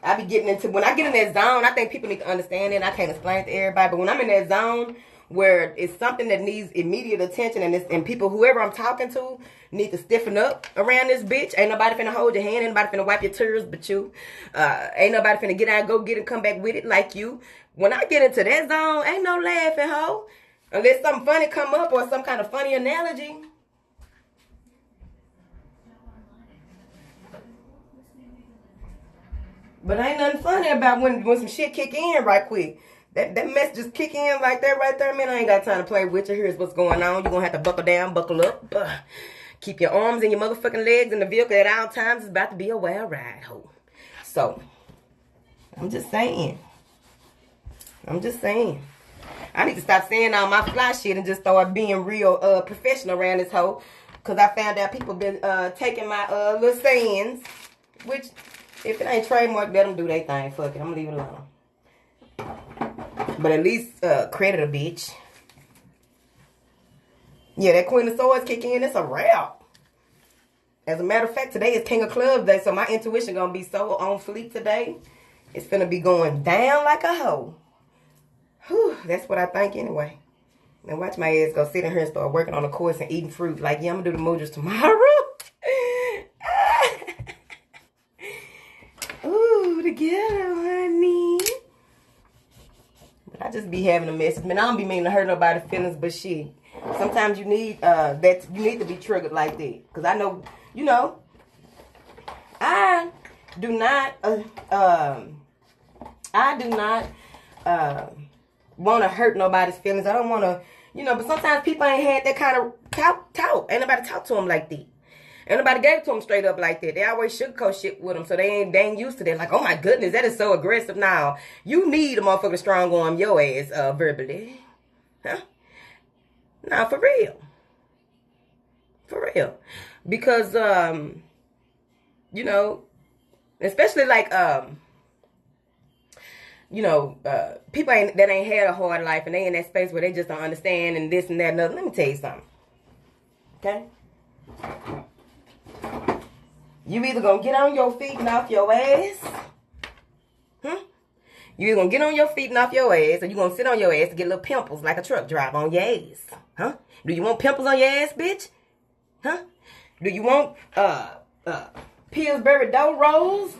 I be getting into, when I get in that zone, I think people need to understand it. I can't explain it to everybody, but when I'm in that zone where it's something that needs immediate attention and people, whoever I'm talking to, need to stiffen up around this bitch. Ain't nobody finna hold your hand. Ain't nobody finna wipe your tears but you. Ain't nobody finna get out, go get it, come back with it like you. When I get into that zone, ain't no laughing, ho. Unless something funny come up or some kind of funny analogy. But ain't nothing funny about when some shit kick in right quick. That mess just kick in like that right there, man. I ain't got time to play with you. Here's what's going on. You're going to have to buckle down, buckle up. Keep your arms and your motherfucking legs in the vehicle at all times. It's about to be a wild ride, ho. So, I'm just saying. I need to stop saying all my fly shit and just start being real professional around this hoe. Because I found out people been taking my little sayings. Which, if it ain't trademark, let them do their thing. Fuck it. I'm going to leave it alone. But at least credit a bitch. Yeah, that Queen of Swords kick in. It's a wrap. As a matter of fact, today is King of Clubs Day. So my intuition going to be so on fleek today. It's going to be going down like a hoe. Whew, that's what I think anyway. Now watch my ass go sit in here and start working on the course and eating fruit. Like, yeah, I'm going to do the Mudras tomorrow. Ooh, together, honey. But I just be having a message. Man, I don't be meaning to hurt nobody's feelings, but shit. Sometimes you need you need to be triggered like that. Because I know, I do not want to hurt nobody's feelings. I don't want to, but sometimes people ain't had that kind of talk. Ain't nobody talk to them like that. Ain't nobody gave it to them straight up like that. They always sugarcoat shit with them, so they ain't used to that. Like, oh my goodness, that is so aggressive now. You need a motherfucking strong arm your ass verbally. Huh? Nah, for real. For real. Because, especially like, people that ain't had a hard life and they in that space where they just don't understand and this and that and other. Let me tell you something. Okay? You either gonna get on your feet and off your ass. You either gonna get on your feet and off your ass, or you gonna sit on your ass to get little pimples like a truck driver on your ass. Huh? Do you want pimples on your ass, bitch? Huh? Do you want Pillsbury dough rolls?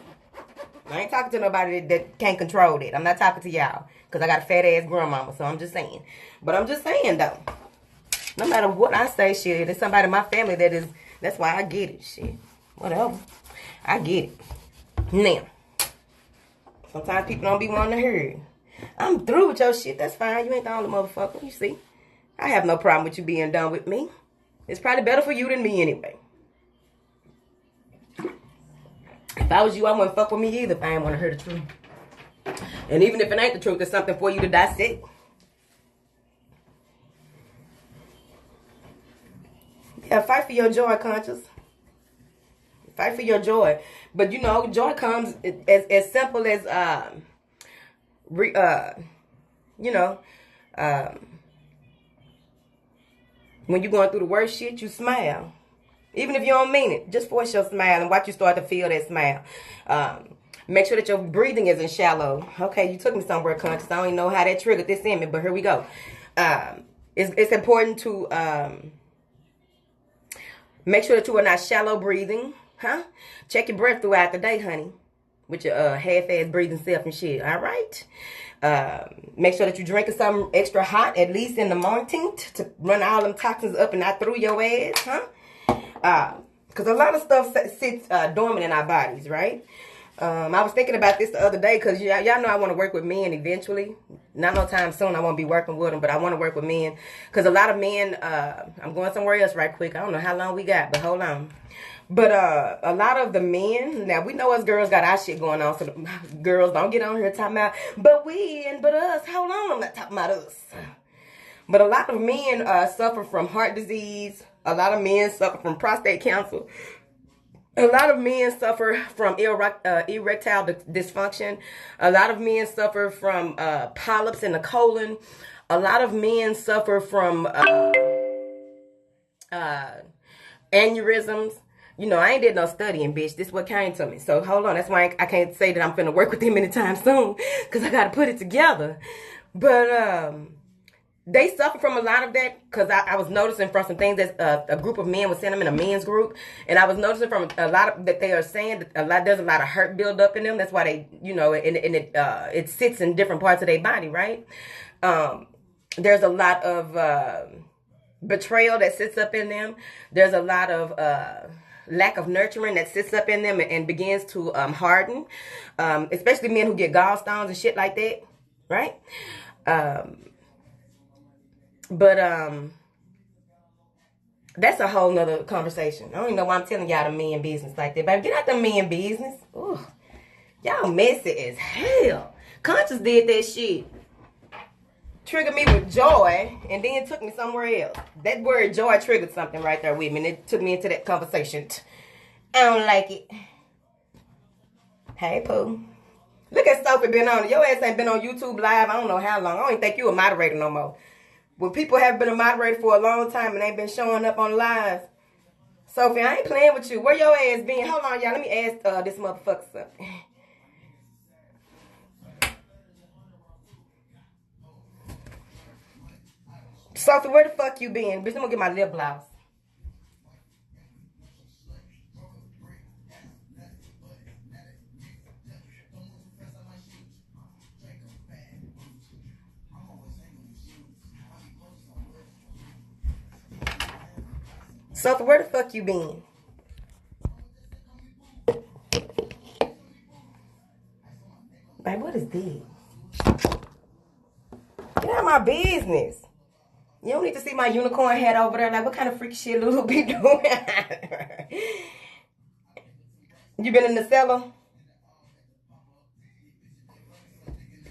I ain't talking to nobody that can't control that. I'm not talking to y'all. Because I got a fat ass grandmama, so I'm just saying. But I'm just saying, though. No matter what I say, shit, there's somebody in my family that's why I get it, shit. Whatever. I get it. Now, sometimes people don't be wanting to hear it. I'm through with your shit. That's fine. You ain't the only motherfucker. You see? I have no problem with you being done with me. It's probably better for you than me anyway. If I was you, I wouldn't fuck with me either if I ain't want to hear the truth. And even if it ain't the truth, there's something for you to dissect. Yeah, fight for your joy, conscious. Fight for your joy. But, joy comes as simple as, when you're going through the worst shit, you smile. Even if you don't mean it, just force your smile and watch you start to feel that smile. Make sure that your breathing isn't shallow. Okay, you took me somewhere, conscious. I don't even know how that triggered this in me, but here we go. It's important to make sure that you are not shallow breathing. Huh? Check your breath throughout the day, honey. With your half-ass breathing self and shit. All right? Make sure that you're drinking something extra hot, at least in the morning, to run all them toxins up and out through your ass, huh? Because a lot of stuff sits dormant in our bodies, right? I was thinking about this the other day because y'all know I want to work with men eventually. Not no time soon I won't be working with them, but I want to work with men. Because a lot of men, I'm going somewhere else right quick. I don't know how long we got, but hold on. But a lot of the men, now we know us girls got our shit going on, so the girls don't get on here talking about, but we and but us. Hold on, I'm not talking about us. But a lot of men suffer from heart disease. A lot of men suffer from prostate cancer. A lot of men suffer from erectile dysfunction. A lot of men suffer from polyps in the colon. A lot of men suffer from aneurysms. You know, I ain't did no studying, bitch. This is what came to me. So, hold on. That's why I can't say that I'm finna work with them anytime soon. Because I got to put it together. But, they suffer from a lot of that because I was noticing from some things that a group of men was sending them in a men's group. And I was noticing from a lot of that they are saying that there's a lot of hurt build up in them. That's why they, you know, and it sits in different parts of their body, right? There's a lot of betrayal that sits up in them. There's a lot of lack of nurturing that sits up in them and begins to harden, especially men who get gallstones and shit like that, right? But that's a whole nother conversation. I don't even know why I'm telling y'all the men business like that, baby. Get out the men business. Ooh, y'all messy as hell. Conscious did that shit. Triggered me with joy and then took me somewhere else. That word joy triggered something right there with me, and it took me into that conversation. I don't like it. Hey, Pooh. Look at Sophie been on it. Your ass ain't been on YouTube Live I don't know how long. I don't even think you a moderator no more. When people have been a moderator for a long time and ain't been showing up on live. Sophie, I ain't playing with you. Where your ass been? Hold on, y'all. Let me ask this motherfucker something. Sophie, where the fuck you been? Bitch, I'm gonna get my lip blouse. Sophie, where the fuck you been? Babe, what is this? Get out of my business. You don't need to see my unicorn hat over there. Like, what kind of freaky shit Lulu be doing? You been in the cellar?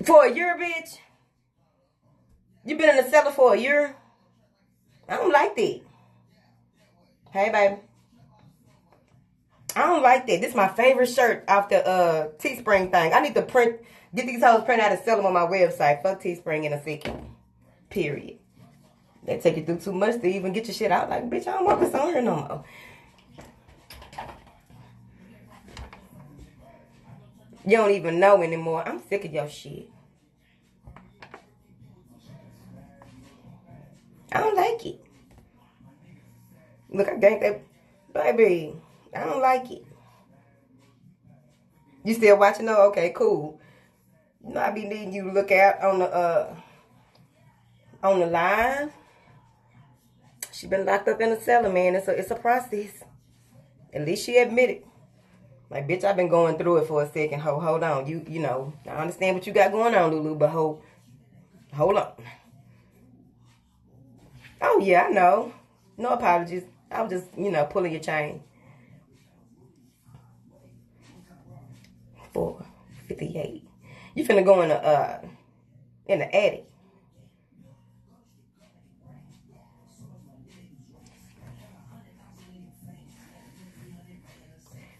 For a year, bitch? You been in the cellar for a year? I don't like that. Hey, baby. I don't like that. This is my favorite shirt off the Teespring thing. I need to get these hoes print out and sell them on my website. Fuck Teespring in a second. Period. They take you through too much to even get your shit out. Like, bitch, I don't want this on here no more. You don't even know anymore. I'm sick of your shit. I don't like it. Look, I ganked that. Baby, I don't like it. You still watching though? Okay, cool. You know I be needing you to look out on the live. She been locked up in the cellar, man. It's a process. At least she admitted. Like, bitch, I've been going through it for a second. Hold on. You know, I understand what you got going on, Lulu, but hold on. Oh yeah, I know. No apologies. I was just, you know, pulling your chain. 458. You finna go in the attic.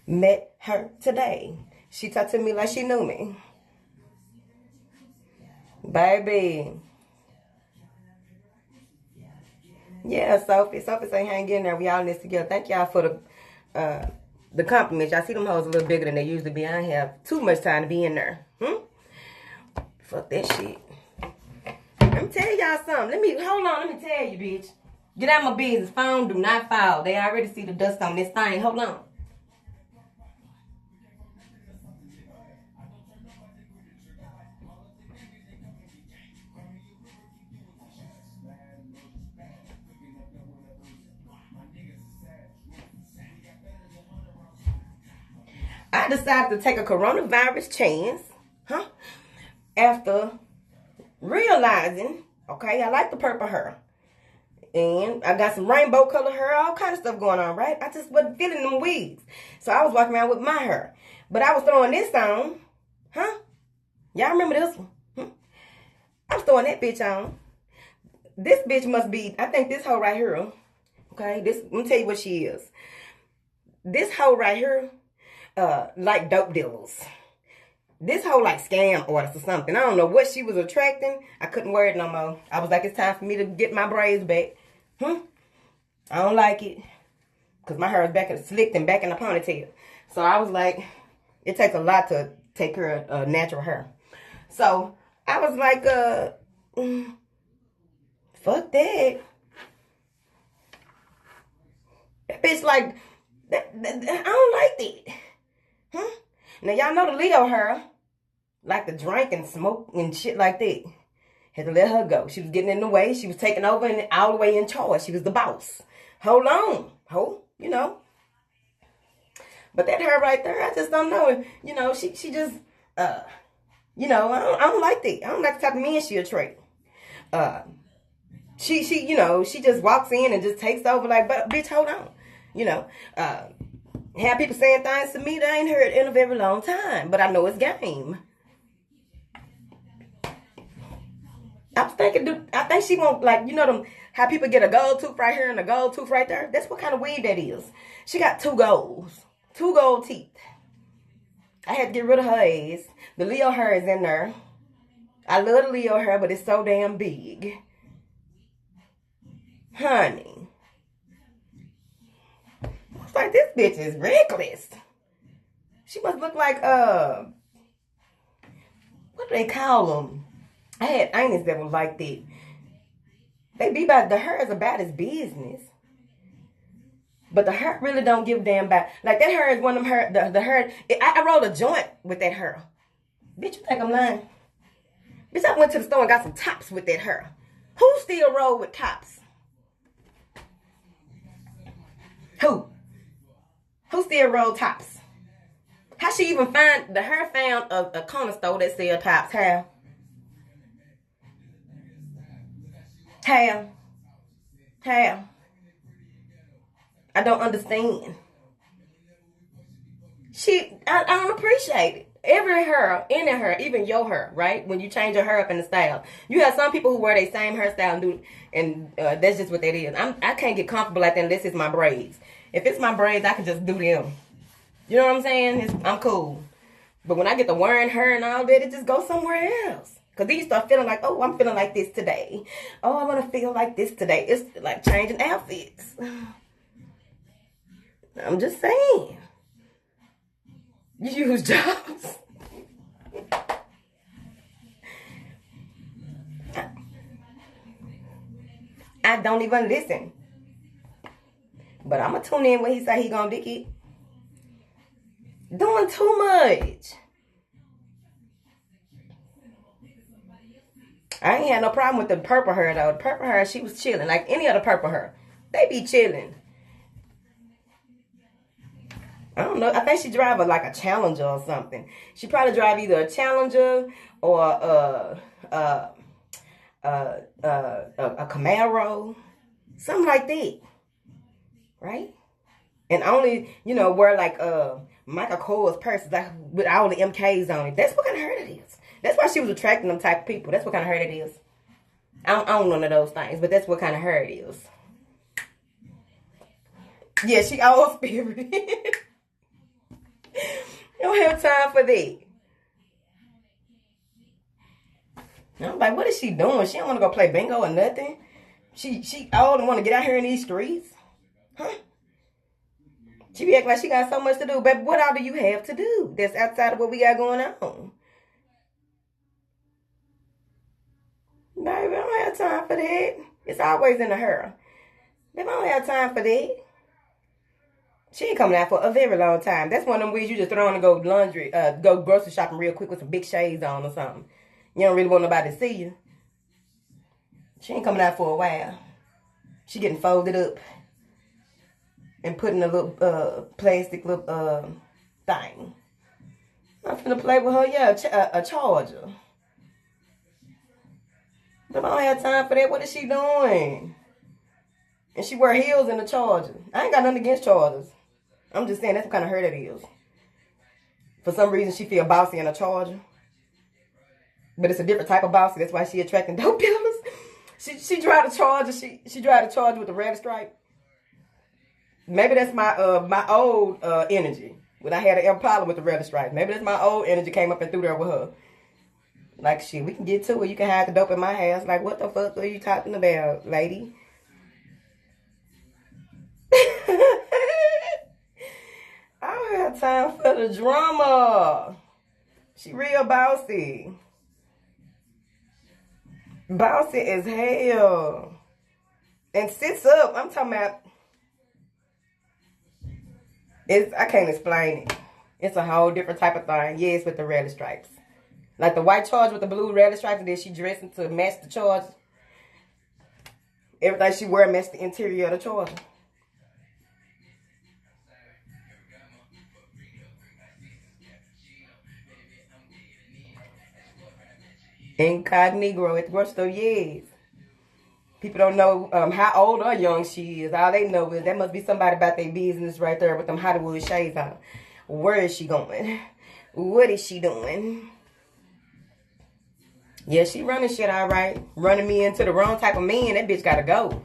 Met her today. She talked to me like she knew me. Baby. Yeah, Sophie say hang in there. We all in this together. Thank y'all for the compliments. Y'all see them hoes a little bigger than they usually be. I don't have too much time to be in there. Fuck that shit. Let me tell y'all something. Hold on. Let me tell you, bitch. Get out of my business. Phone do not fall. They already see the dust on this thing. Hold on. I decided to take a coronavirus chance, after realizing, okay, I like the purple hair. And I got some rainbow color hair, all kind of stuff going on, right? I just wasn't feeling them wigs. So I was walking around with my hair. But I was throwing this on. Y'all remember this one? I was throwing that bitch on. This bitch must be, I think this hoe right here, okay? Let me tell you what she is. This hoe right here, like dope dealers. This hoe like scam artists or something. I don't know what she was attracting. I couldn't wear it no more. I was like, it's time for me to get my braids back. I don't like it. Because my hair is back and slicked and back in a ponytail. So I was like, it takes a lot to take care of natural hair. So I was like, fuck that. That bitch like, I don't like that. Now y'all know the Leo hair like to drink and smoke and shit like that. Had to let her go. She was getting in the way. She was taking over and all the way in charge. She was the boss. Hold on. You know. But that hair right there, I just don't know. You know, she just, you know, I don't like that. I don't like the type of men she attract. She, you know, she just walks in and just takes over like, but bitch, hold on. You know, have people saying things to me that I ain't heard in a very long time. But I know it's game. I was thinking, I think she won't, like, you know them, how people get a gold tooth right here and a gold tooth right there? That's what kind of weed that is. She got 2 golds. 2 gold teeth. I had to get rid of her ass. The Leo hair is in there. I love the Leo hair, but it's so damn big. Honey. It's like, this bitch is reckless. She must look like, what do they call them? I had aunties that were like that. They be about, the hair is about his business. But the hair really don't give a damn about. Like, that hair is one of them hair, the hair, I rolled a joint with that hair. Bitch, you think I'm lying? Bitch, I went to the store and got some tops with that hair. Who still roll with tops? Who still roll tops? How she even find, the hair found a corner store that sell tops? How? I don't understand. I don't appreciate it. Every hair, any hair, even your hair, right? When you change your hair up in the style. You have some people who wear their same hairstyle and that's just what that is. I can't get comfortable like that unless it's my braids. If it's my braids, I can just do them. You know what I'm saying? I'm cool. But when I get the wearing hair and all that, it just goes somewhere else. Because then you start feeling like, oh, I'm feeling like this today. Oh, I want to feel like this today. It's like changing outfits. I'm just saying. You use jobs. I don't even listen. But I'm going to tune in when he say he going to dick it. Doing too much. I ain't had no problem with the purple hair, though. The purple hair, she was chilling. Like any other purple hair. They be chilling. I don't know. I think she drive like a Challenger or something. She probably drive either a Challenger or a Camaro. Something like that. Right? And only, you know, wear like Michael Kors purses, like with all the MKs on it. That's what kind of hair it is. That's why she was attracting them type of people. That's what kind of hair it is. I don't own none of those things, but that's what kind of hair it is. Yeah, she old spirit. Don't have time for that. I'm like, what is she doing? She don't want to go play bingo or nothing. She old and want to get out here in these streets. Huh? She be acting like she got so much to do. But what all do you have to do that's outside of what we got going on? Baby, I don't have time for that. It's always in the hair. Baby, I don't have time for that. She ain't coming out for a very long time. That's one of them weeds you just throw on and go go grocery shopping real quick with some big shades on or something. You don't really want nobody to see you. She ain't coming out for a while. She getting folded up and put in a little plastic little thing. I'm finna play with her. Yeah, a charger. But I don't have time for that. What is she doing? And she wear heels in the charger. I ain't got nothing against chargers. I'm just saying that's what kind of her that is. For some reason, she feel bossy in a charger. But it's a different type of bossy. That's why she attracting dope dealers. She drive the charger. She drive the charger with the red stripe. Maybe that's my old energy. When I had an Impala with the red stripe. Maybe that's my old energy came up and threw there with her. Like, shit, we can get to it. You can hide the dope in my house. Like, what the fuck are you talking about, lady? I don't have time for the drama. She real bossy. Bossy as hell. And sits up. I'm talking about... I can't explain it. It's a whole different type of thing. Yes, with the red stripes. Like the white charge with the blue red stripes, and then she dressing to match the charge. Everything she wear match the interior of the charger. Incognito at the grocery store, yes. People don't know how old or young she is. All they know is that must be somebody about their business right there with them Hollywood shades on. Where is she going? What is she doing? Yeah, she running shit all right. Running me into the wrong type of man. That bitch gotta go.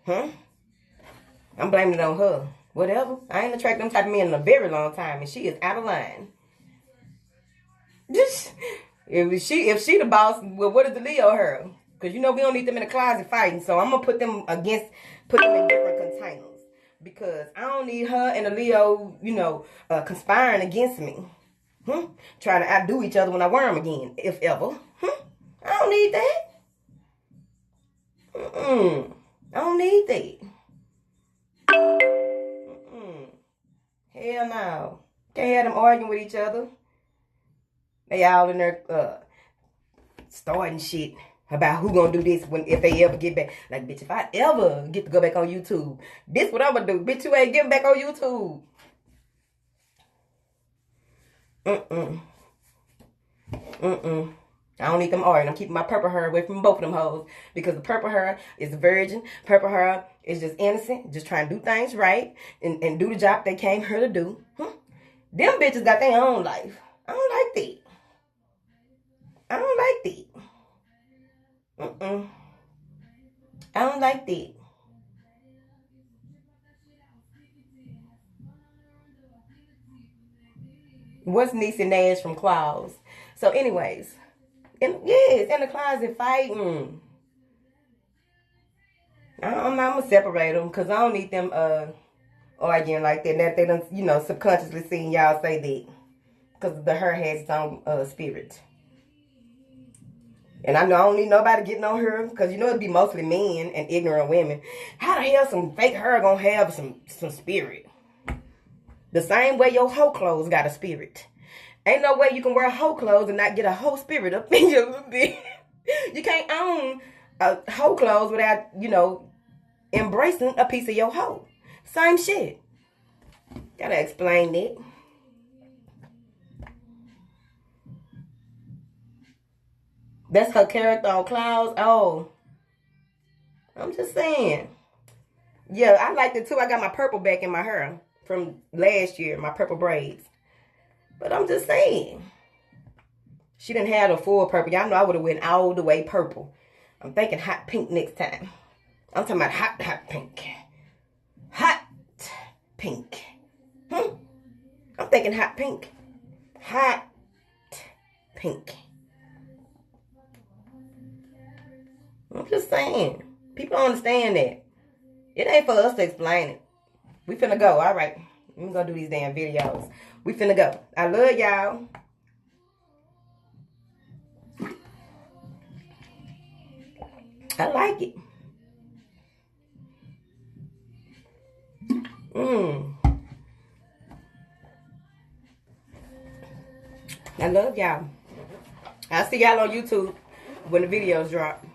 Huh? I'm blaming it on her. Whatever. I ain't attracted them type of men in a very long time. And she is out of line. Just, if she the boss, well, what is the Leo her? Because, you know, we don't need them in the closet fighting. So I'm going to put them in different containers. Because I don't need her and a Leo, you know, conspiring against me. Trying to outdo each other when I wear them again, if ever. I don't need that. I don't need that. Hell no. Can't have them arguing with each other. They all in there starting shit about who gonna do this if they ever get back. Like, bitch, if I ever get to go back on YouTube, this what I'm gonna do. Bitch, you ain't getting back on YouTube. I don't need them arguing. I'm keeping my purple hair away from both of them hoes. Because the purple hair is a virgin. Purple hair is just innocent. Just trying to do things right. And do the job they came here to do. Them bitches got their own life. I don't like that. I don't like that. I don't like that. What's Niecy Nash from Claus? So anyways, in the closet fighting. I'm going to separate them because I don't need them arguing like that. That they don't, you know, subconsciously seeing y'all say that. Because the her has its own spirit. And I know I don't need nobody getting on her. Because you know it'd be mostly men and ignorant women. How the hell some fake hair gonna have some spirit? The same way your hoe clothes got a spirit. Ain't no way you can wear hoe clothes and not get a hoe spirit up in your little bit. You can't own a hoe clothes without, you know, embracing a piece of your hoe. Same shit. Gotta explain that. That's her character on Clouds. Oh. I'm just saying. Yeah, I liked it too. I got my purple back in my hair from last year. My purple braids. But I'm just saying. She didn't have the full purple. Y'all know I would have went all the way purple. I'm thinking hot pink next time. I'm talking about hot pink. Hot pink. I'm thinking hot pink. Hot pink. I'm just saying. People don't understand that. It ain't for us to explain it. We finna go. All right. Let me go do these damn videos. We finna go. I love y'all. I like it. I love y'all. I'll see y'all on YouTube when the videos drop.